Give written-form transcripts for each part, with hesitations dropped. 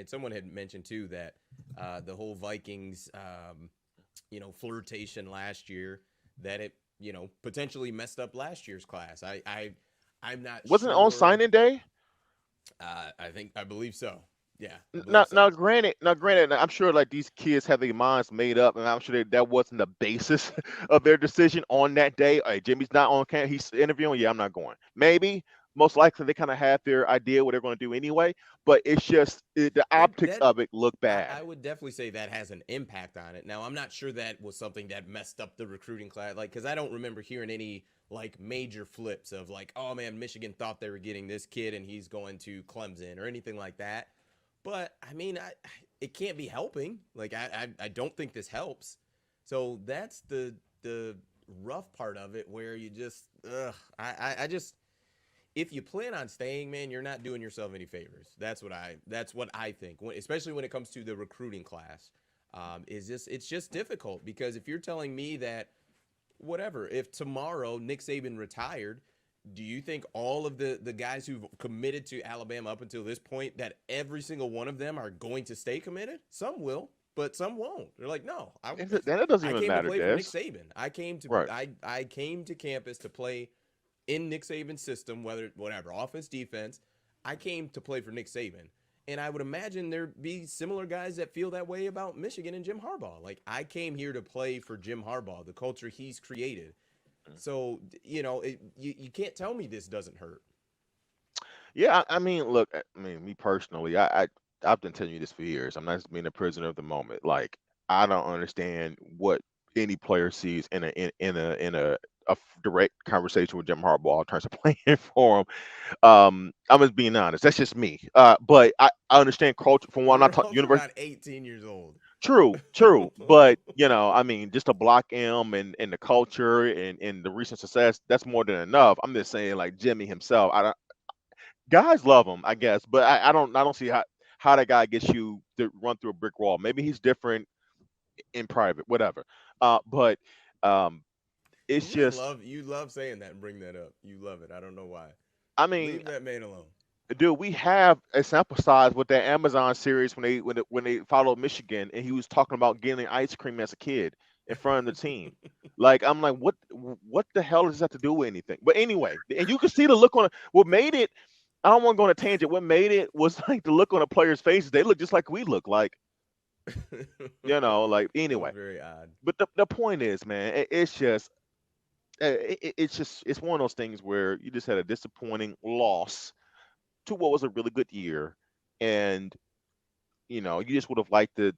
and someone had mentioned too that the whole Vikings, flirtation last year, that it, potentially messed up last year's class. I'm not Wasn't it on sure. signing day? I believe so. Yeah, I Now, believe so. granted, I'm sure like these kids have their minds made up, and I'm sure that wasn't the basis of their decision on that day. Hey, Jimmy's not on camp. He's interviewing. Yeah, I'm not going. Maybe, most likely, they kind of have their idea what they're going to do anyway. But it's just the optics That of it look I bad. would definitely say that has an impact on it. Now, I'm not sure that was something that messed up the recruiting class, like because I don't remember hearing any like major flips of like, oh man, Michigan thought they were getting this kid and he's going to Clemson or anything like that. But I mean, it can't be helping. Like I don't think this helps. So that's the rough part of it where you just I just if you plan on staying, man, you're not doing yourself any favors. That's what I think. Especially when it comes to the recruiting class, is just it's just difficult because if you're telling me that whatever, if tomorrow Nick Saban retired, do you think all of the guys who've committed to Alabama up until this point that every single one of them are going to stay committed? Some will, but some won't. They're like, no, I And that doesn't I even came to matter, play for Des. Nick Saban. Right. I came to campus to play in Nick Saban's system, whether whatever offense, defense. I came to play for Nick Saban, and I would imagine there'd be similar guys that feel that way about Michigan and Jim Harbaugh. Like I came here to play for Jim Harbaugh, the culture he's created. So you can't tell me this doesn't hurt. Yeah, I mean, look, I mean, me personally, I've been telling you this for years. I'm not just being a prisoner of the moment. Like, I don't understand what any player sees in a direct conversation with Jim Harbaugh in terms of playing for him. I'm just being honest. That's just me. But I understand culture from what I'm not You're talking also university. not 18 years old. True. But I mean, just to block him and the culture and the recent success, that's more than enough. I'm just saying, like Jimmy himself. I don't guys love him, I guess, but I don't see how that guy gets you to run through a brick wall. Maybe he's different in private, whatever. But um, it's You just just, love saying that and bring that up. You love it. I don't know why. I mean, Leave that man alone. dude, we have a sample size with that Amazon series when they followed Michigan, and he was talking about getting ice cream as a kid in front of the team. Like I'm like, what the hell does that to do with anything? But anyway, and you can see the look on what made it. I don't want to go on a tangent. What made it was like the look on the players' faces. They look just like we look. Like like It was anyway. very odd. But the point is, man, it's just it's one of those things where you just had a disappointing loss to what was a really good year, and you just would have liked to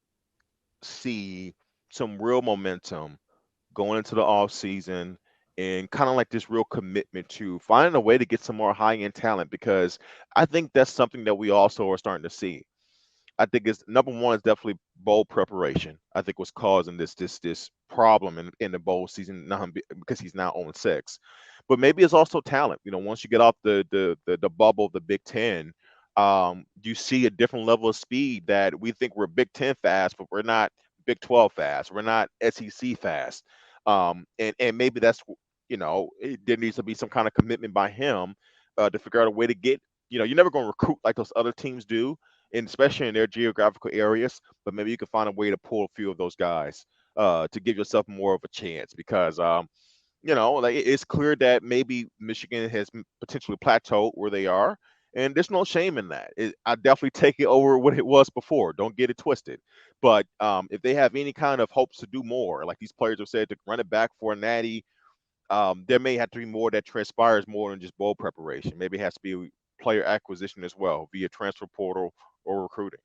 see some real momentum going into the off season and kind of like this real commitment to finding a way to get some more high end talent because I think that's something that we also are starting to see. I think it's number one is definitely bowl preparation. I think what's causing this problem in the bowl season now because he's now on 6. But maybe it's also talent. Once you get off the bubble of the Big Ten, you see a different level of speed that we think we're Big Ten fast, but we're not Big 12 fast. We're not SEC fast. And maybe there needs to be some kind of commitment by him to figure out a way to get. You're never going to recruit like those other teams do and especially in their geographical areas. But maybe you can find a way to pull a few of those guys to give yourself more of a chance because like it's clear that maybe Michigan has potentially plateaued where they are, and there's no shame in that. I definitely take it over what it was before. Don't get it twisted. But if they have any kind of hopes to do more, like these players have said, to run it back for a natty, there may have to be more that transpires more than just bowl preparation. Maybe it has to be player acquisition as well via transfer portal or recruiting.